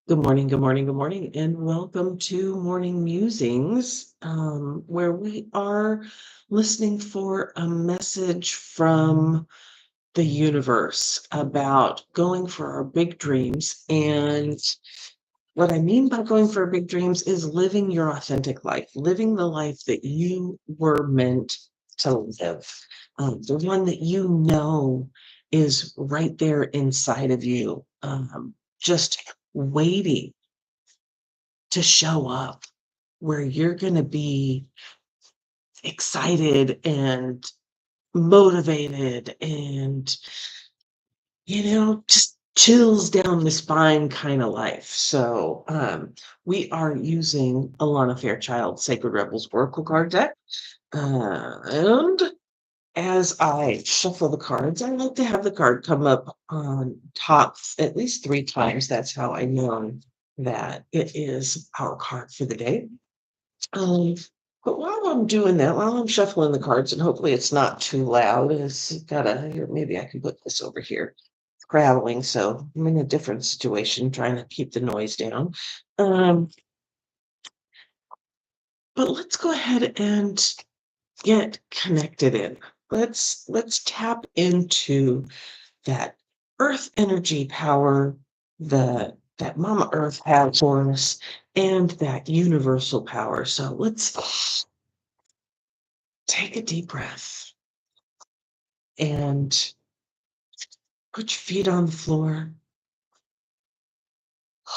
Good morning, good morning, good morning, and welcome to Morning Musings, where we are listening for a message from the universe about going for our big dreams. And what I mean by going for our big dreams is living your authentic life, living the life that you were meant to live, the one that you know is right there inside of you, just waiting to show up, where you're going to be excited and motivated and, just chills down the spine kind of life. So we are using Alana Fairchild Sacred Rebels Oracle card deck. And as I shuffle the cards, I like to have the card come up on top at least 3 times. That's how I know that it is our card for the day. Um, but while I'm doing that, while I'm shuffling the cards, and hopefully it's not too loud, here, maybe I can put this over here. Traveling, so I'm in a different situation, trying to keep the noise down. Um, but let's go ahead and get connected in. Let's tap into that earth energy power that Mama Earth has for us and that universal power. So let's take a deep breath and put your feet on the floor.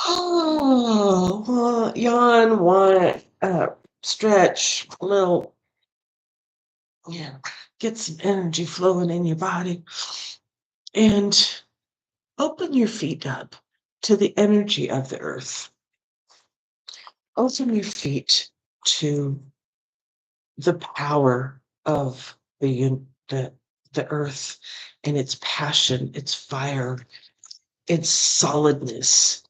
Oh, yawn, one, stretch, a little, yeah, get some energy flowing in your body. And open your feet up to the energy of the earth. Open your feet to the power of the earth and its passion, its fire, its solidness,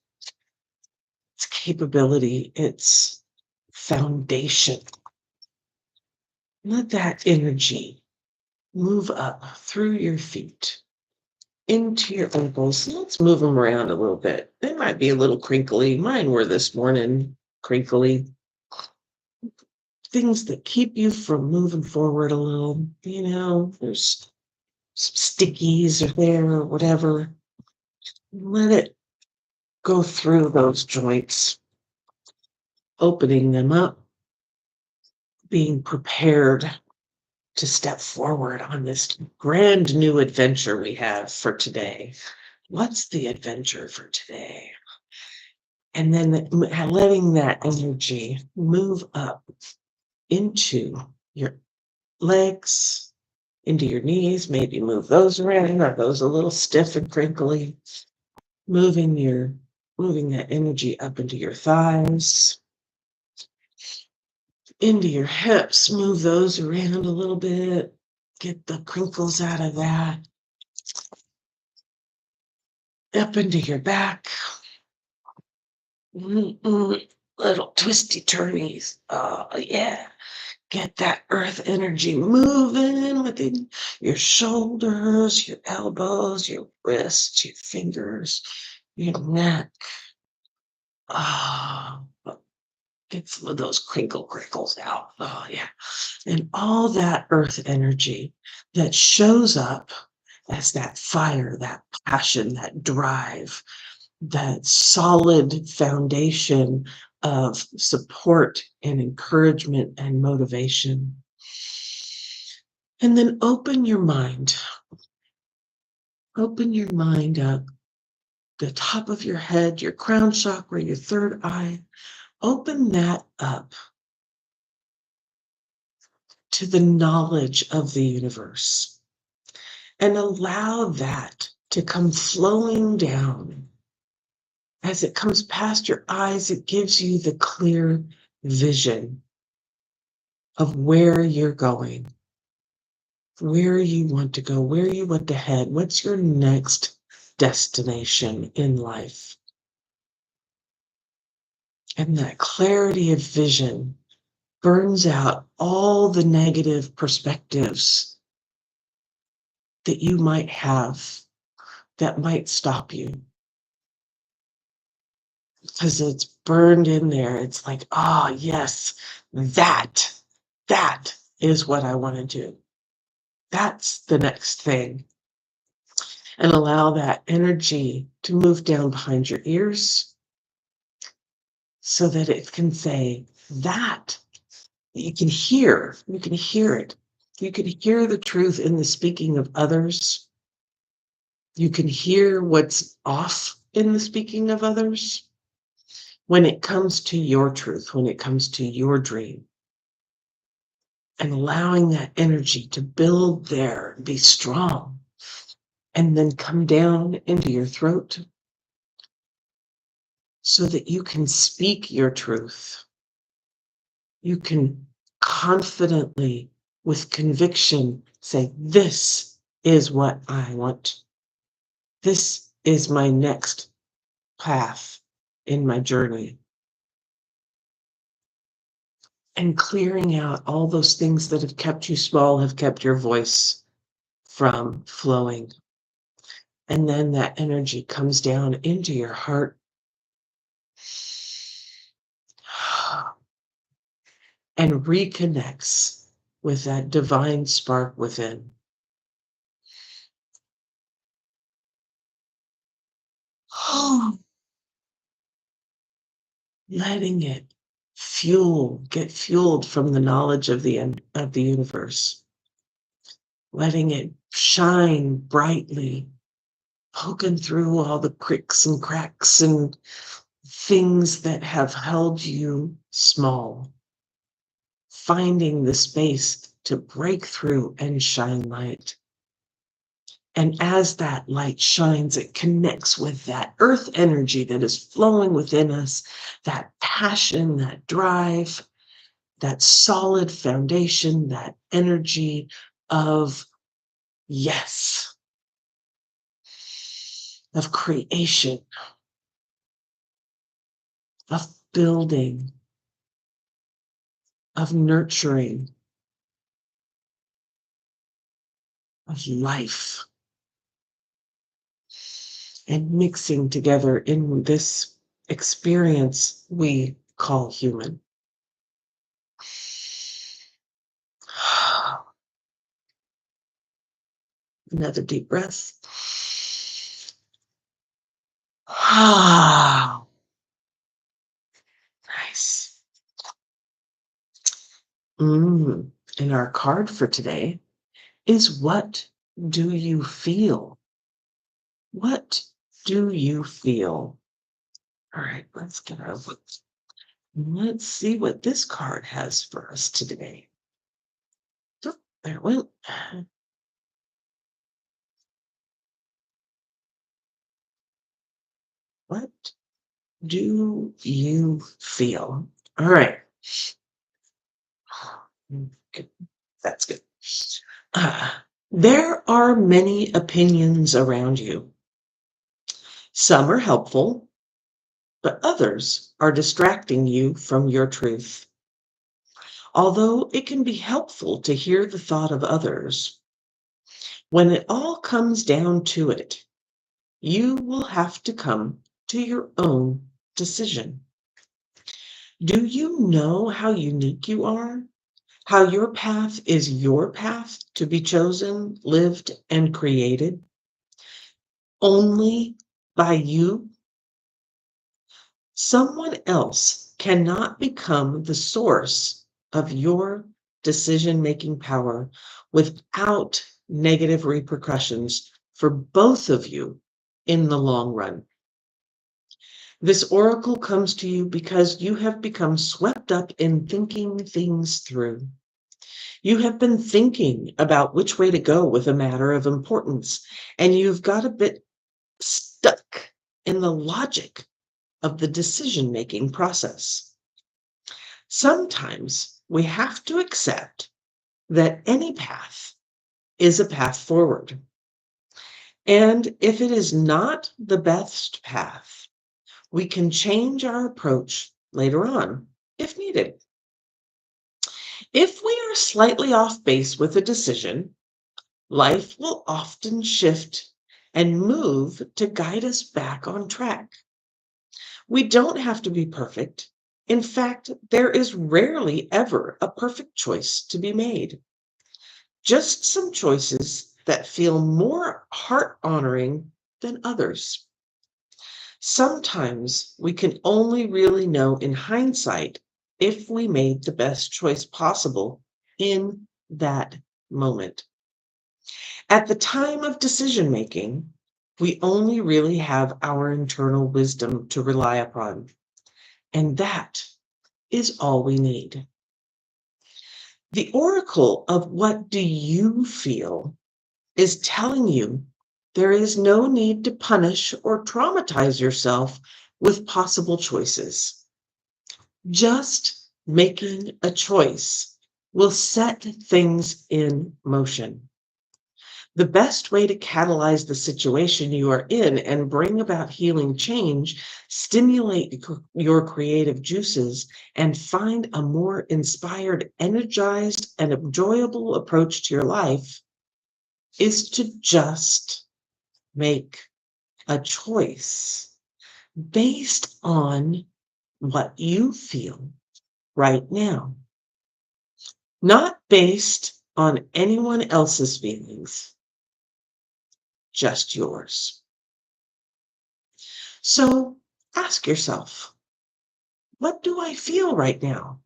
its capability, its foundation. Let that energy move up through your feet into your ankles. Let's move them around a little bit. They might be a little crinkly. Mine were this morning crinkly. Things that keep you from moving forward a little. There's some stickies or there or whatever. Let it go through those joints, opening them up, being prepared to step forward on this grand new adventure we have for today. What's the adventure for today? And then letting that energy move up into your legs, into your knees. Maybe move those around. Are those a little stiff and crinkly? Moving that energy up into your thighs, into your hips. Move those around a little bit. Get the crinkles out of that. Up into your back. Little twisty turnies. Oh, yeah. Get that earth energy moving within your shoulders, your elbows, your wrists, your fingers, your neck. Get some of those crinkles out. Oh, yeah. And all that earth energy that shows up as that fire, that passion, that drive, that solid foundation of support and encouragement and motivation. And then open your mind up, the top of your head, your crown chakra, your third eye. Open that up to the knowledge of the universe and allow that to come flowing down. As it comes past your eyes, it gives you the clear vision of where you're going, where you want to go, where you want to head, what's your next destination in life. And that clarity of vision burns out all the negative perspectives that you might have that might stop you. because it's burned in there. It's like, oh, yes, that is what I want to do. That's the next thing. And allow that energy to move down behind your ears so that it can say that. You can hear it. You can hear the truth in the speaking of others. You can hear what's off in the speaking of others. When it comes to your truth, when it comes to your dream, and allowing that energy to build there, be strong, and then come down into your throat so that you can speak your truth. You can confidently, with conviction, say, this is what I want. This is my next path in my journey. And clearing out all those things that have kept you small, have kept your voice from flowing. And then that energy comes down into your heart and reconnects with that divine spark within. Letting it get fueled from the knowledge of the end of the universe. Letting it shine brightly, poking through all the cricks and cracks and things that have held you small. Finding the space to break through and shine light. And as that light shines, it connects with that earth energy that is flowing within us, that passion, that drive, that solid foundation, that energy of yes, of creation, of building, of nurturing, of life. And mixing together in this experience we call human. Another deep breath. Nice. And our card for today is, what do you feel? What do you feel? All right, let's get our look. Let's see what this card has for us today. Oh, there it went. What do you feel? All right. Good. That's good. There are many opinions around you. Some are helpful, but others are distracting you from your truth. Although it can be helpful to hear the thought of others, when it all comes down to it, you will have to come to your own decision. Do you know how unique you are? How your path is your path to be chosen, lived, and created only by you? Someone else cannot become the source of your decision-making power without negative repercussions for both of you in the long run. This oracle comes to you because you have become swept up in thinking things through. You have been thinking about which way to go with a matter of importance, and you've got a bit stuck in the logic of the decision-making process. Sometimes we have to accept that any path is a path forward. And if it is not the best path, we can change our approach later on if needed. If we are slightly off base with a decision, life will often shift and move to guide us back on track. We don't have to be perfect. In fact, there is rarely ever a perfect choice to be made. Just some choices that feel more heart honoring than others. Sometimes we can only really know in hindsight if we made the best choice possible in that moment. At the time of decision making, we only really have our internal wisdom to rely upon, and that is all we need. The oracle of what do you feel is telling you there is no need to punish or traumatize yourself with possible choices. Just making a choice will set things in motion. The best way to catalyze the situation you are in and bring about healing change, stimulate your creative juices, and find a more inspired, energized, and enjoyable approach to your life is to just make a choice based on what you feel right now, not based on anyone else's feelings, just yours. So ask yourself, what do I feel right now?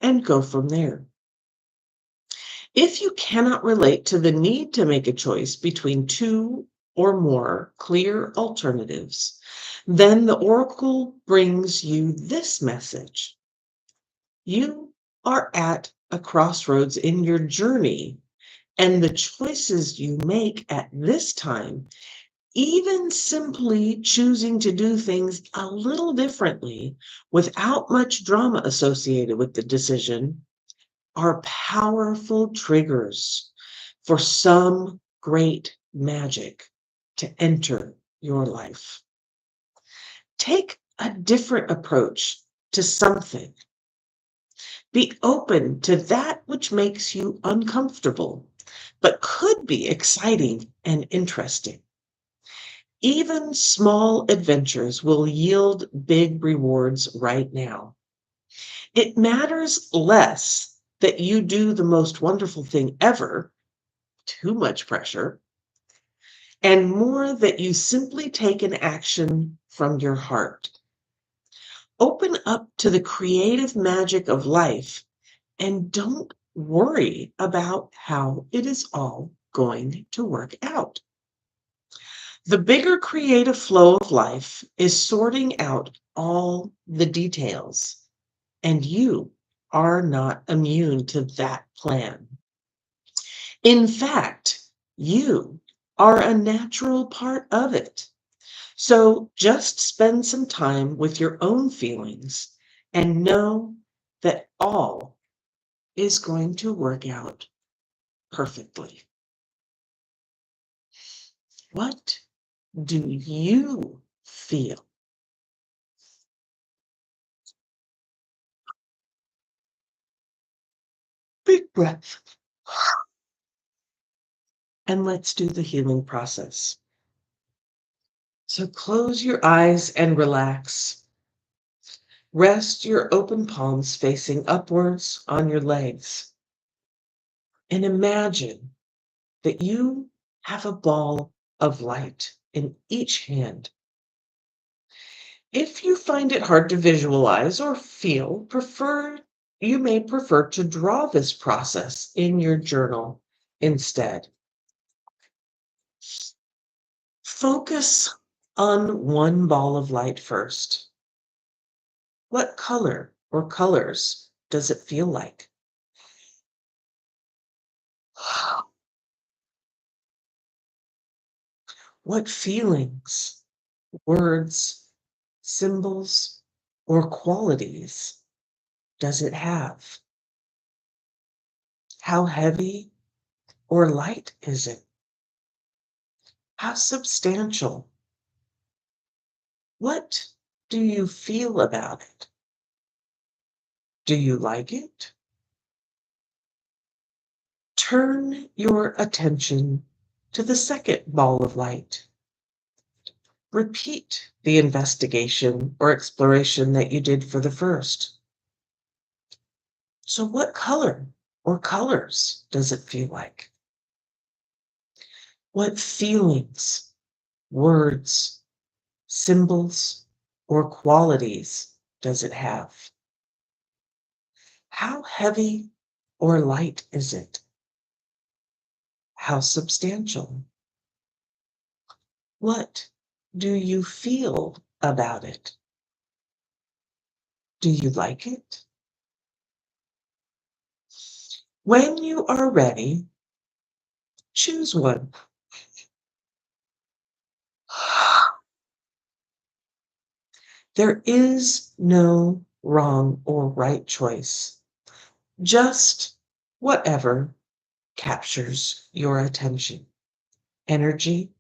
And go from there. If you cannot relate to the need to make a choice between two or more clear alternatives, then the oracle brings you this message. You are at a crossroads in your journey, and the choices you make at this time, even simply choosing to do things a little differently without much drama associated with the decision, are powerful triggers for some great magic to enter your life. Take a different approach to something. Be open to that which makes you uncomfortable, but could be exciting and interesting. Even small adventures will yield big rewards right now. It matters less that you do the most wonderful thing ever, too much pressure, and more that you simply take an action from your heart. Open up to the creative magic of life and don't worry about how it is all going to work out. The bigger creative flow of life is sorting out all the details, and you are not immune to that plan. In fact, you are a natural part of it. So just spend some time with your own feelings and know that all is going to work out perfectly. What do you feel? Big breath. And let's do the healing process. So close your eyes and relax. Rest your open palms facing upwards on your legs. And imagine that you have a ball of light in each hand. If you find it hard to visualize or feel, you may prefer to draw this process in your journal instead. Focus on one ball of light first. What color or colors does it feel like? What feelings, words, symbols, or qualities does it have? How heavy or light is it? How substantial? What do you feel about it? Do you like it? Turn your attention to the second ball of light. repeat the investigation or exploration that you did for the first. So, what color or colors does it feel like? What feelings, words, symbols, or qualities does it have? How heavy or light is it? How substantial? What do you feel about it? Do you like it? When you are ready, choose one. There is no wrong or right choice, just whatever captures your attention, energy,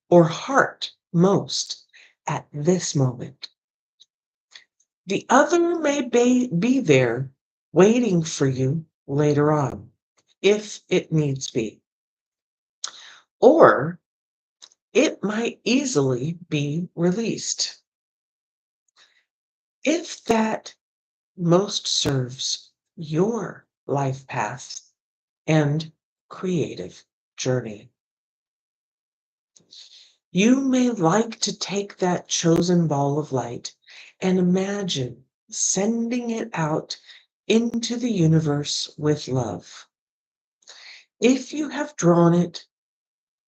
or heart most at this moment. The other may be there waiting for you later on, if it needs be. Or it might easily be released. If that most serves your life path and creative journey. You may like to take that chosen ball of light and imagine sending it out into the universe with love. If you have drawn it,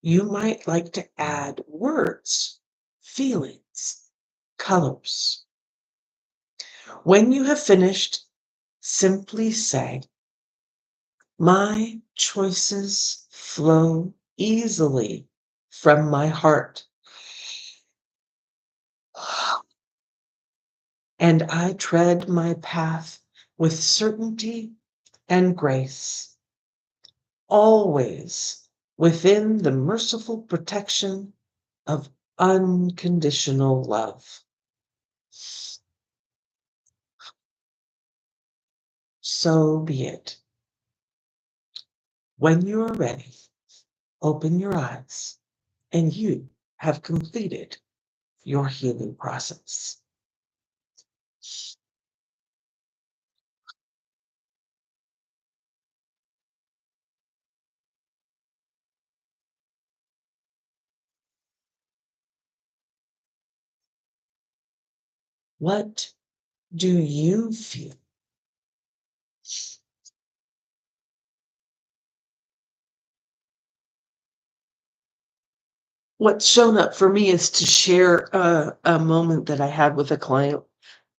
you might like to add words, feelings, colors. When you have finished, simply say, "My choices flow easily from my heart, and I tread my path with certainty and grace, always within the merciful protection of unconditional love." So be it. When you are ready, open your eyes, and you have completed your healing process. What do you feel? What's shown up for me is to share a moment that I had with a client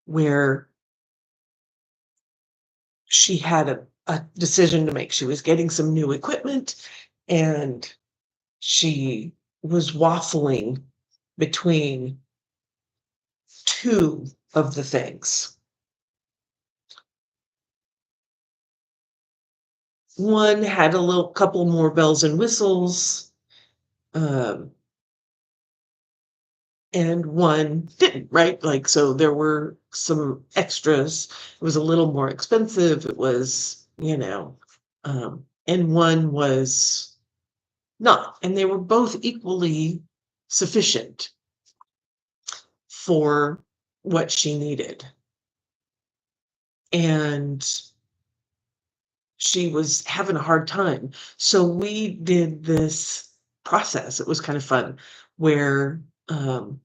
where she had a decision to make. She was getting some new equipment and she was waffling between two of the things. One had a little couple more bells and whistles, um, and one didn't, right? Like, so there were some extras. It was a little more expensive. It was, and one was not. And they were both equally sufficient for what she needed. And she was having a hard time. So we did this process. It was kind of fun where, and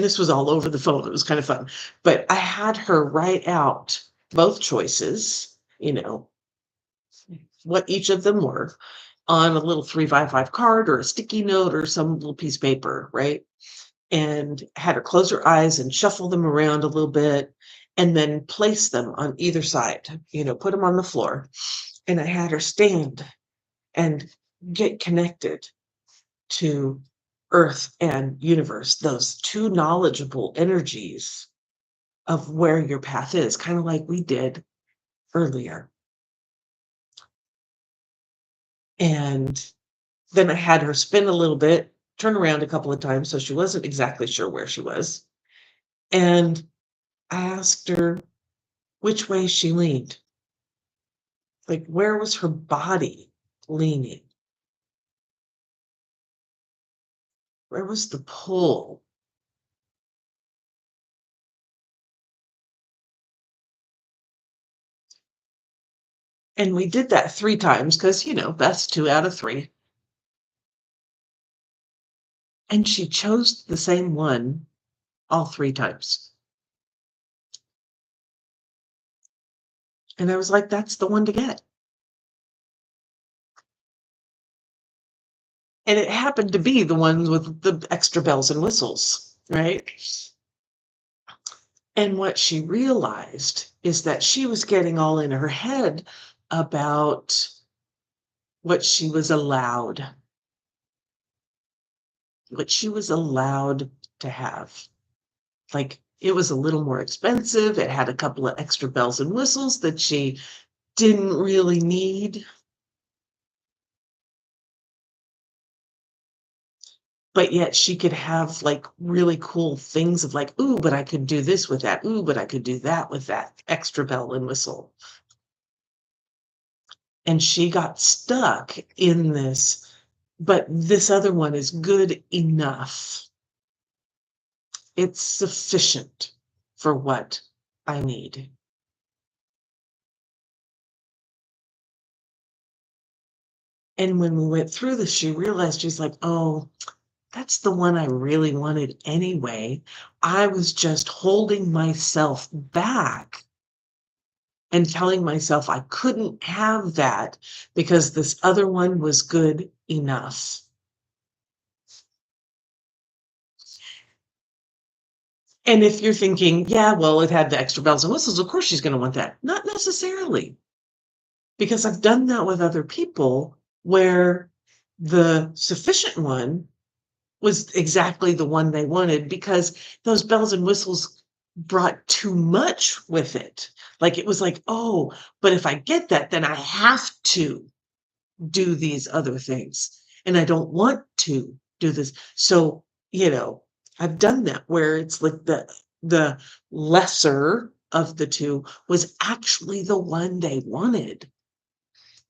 this was all over the phone. It was kind of fun. But I had her write out both choices, what each of them were on a little 3x5 card or a sticky note or some little piece of paper, right? And had her close her eyes and shuffle them around a little bit and then place them on either side, put them on the floor. And I had her stand and get connected to earth and universe, those two knowledgeable energies of where your path is, kind of like we did earlier. And then I had her spin a little bit, turn around a couple of times so she wasn't exactly sure where she was. And I asked her which way she leaned. Like, where was her body leaning? Where was the pull? And we did that 3 times because, best 2 out of 3. And she chose the same one all 3 times. And I was like, that's the one to get. And it happened to be the ones with the extra bells and whistles, right? And what she realized is that she was getting all in her head about what she was allowed to have. Like, it was a little more expensive. It had a couple of extra bells and whistles that she didn't really need. But yet she could have like really cool things of like, ooh, but I could do this with that. Ooh, but I could do that with that extra bell and whistle. And she got stuck in this, but this other one is good enough. It's sufficient for what I need. And when we went through this, she realized, she's like, oh, that's the one I really wanted anyway. I was just holding myself back and telling myself I couldn't have that because this other one was good enough. And if you're thinking, yeah, well, it had the extra bells and whistles, of course she's going to want that. Not necessarily, because I've done that with other people where the sufficient one was exactly the one they wanted because those bells and whistles brought too much with it. Like it was like, oh, but if I get that, then I have to do these other things. And I don't want to do this. So, I've done that where it's like the lesser of the two was actually the one they wanted.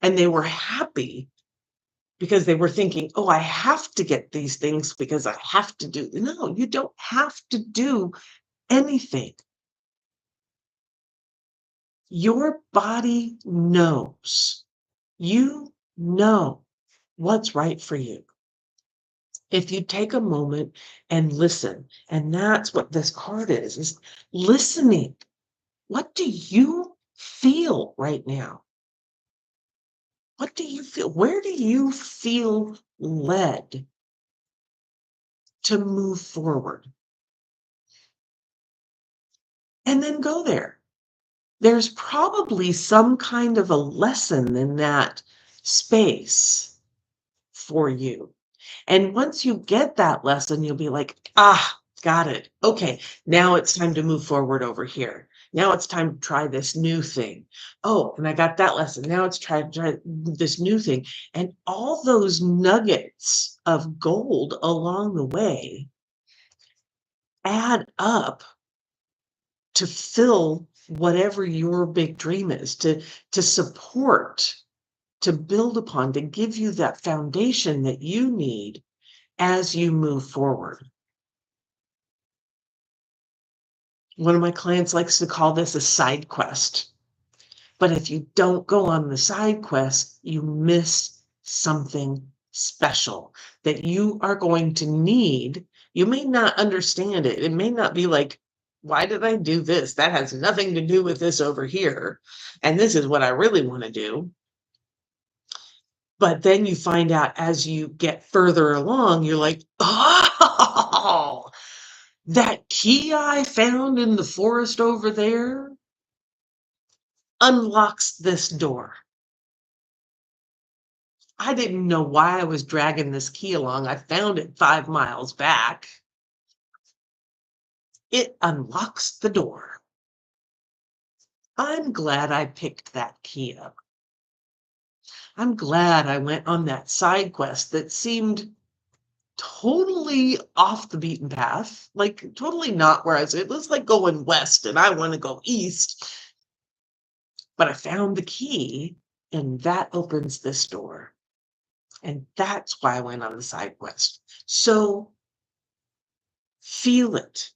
And they were happy because they were thinking, oh, I have to get these things because I have to do. No, you don't have to do anything. Your body knows. You know what's right for you. If you take a moment and listen, and that's what this card is listening. What do you feel right now? What do you feel? Where do you feel led to move forward? And then go there. There's probably some kind of a lesson in that space for you. And once you get that lesson, you'll be like, got it. Okay, now it's time to move forward over here. Now it's time to try this new thing. Oh, and I got that lesson. Now it's try this new thing. And all those nuggets of gold along the way add up to fill whatever your big dream is, to support, to build upon, to give you that foundation that you need as you move forward. One of my clients likes to call this a side quest. But if you don't go on the side quest, you miss something special that you are going to need. You may not understand it. It may not be like, why did I do this? That has nothing to do with this over here. And this is what I really want to do. But then you find out as you get further along, you're like, oh, that key I found in the forest over there unlocks this door. I didn't know why I was dragging this key along. I found it 5 miles back. It unlocks the door. I'm glad I picked that key up. I'm glad I went on that side quest that seemed totally off the beaten path, like totally not where I was. It was like going west and I want to go east. But I found the key and that opens this door. And that's why I went on the side quest. So feel it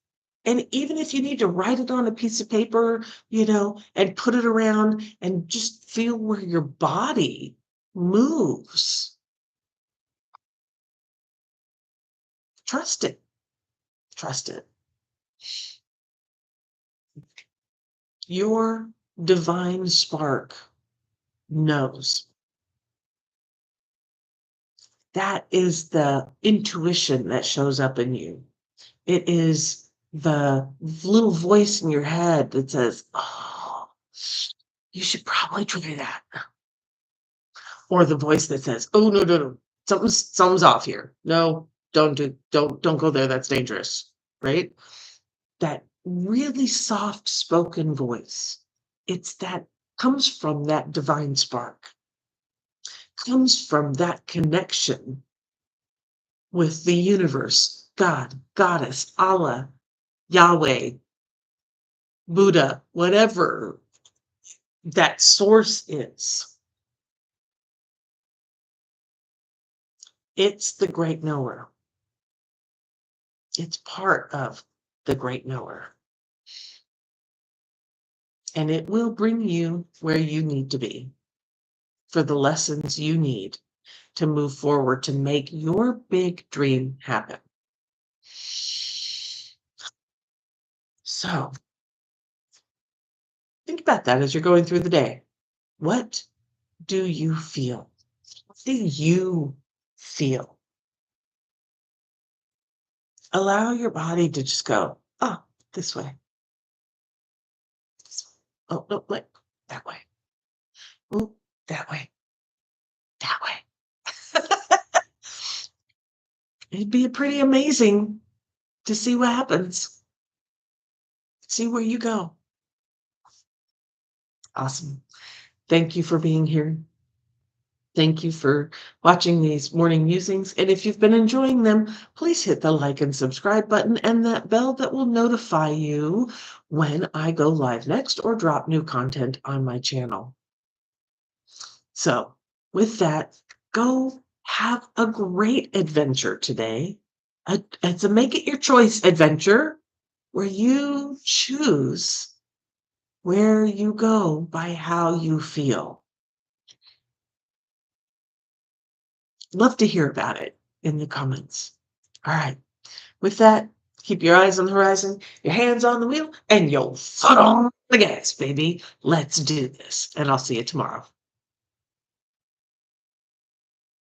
And even if you need to write it on a piece of paper, and put it around and just feel where your body moves. Trust it. Trust it. Your divine spark knows. That is the intuition that shows up in you. It is the little voice in your head that says, oh, you should probably try that. Or the voice that says, oh, no. Something's off here. No, don't go there. That's dangerous. Right? That really soft spoken voice. It's that comes from that divine spark, comes from that connection with the universe, God, Goddess, Allah, Yahweh, Buddha, whatever that source is. It's the great knower. It's part of the great knower. And it will bring you where you need to be for the lessons you need to move forward to make your big dream happen. So think about that as you're going through the day. What do you feel? What do you feel? Allow your body to just go, oh, this way. Oh, no, like that way. Oh, that way. That way. It'd be pretty amazing to see what happens. See where you go. Awesome. Thank you for being here. Thank you for watching these morning musings. And if you've been enjoying them, please hit the like and subscribe button and that bell that will notify you when I go live next or drop new content on my channel. So with that, go have a great adventure today. It's a make it your choice adventure where you choose where you go by how you feel. Love to hear about it in the comments. All right. With that, keep your eyes on the horizon, your hands on the wheel, and your foot on the gas, baby. Let's do this. And I'll see you tomorrow.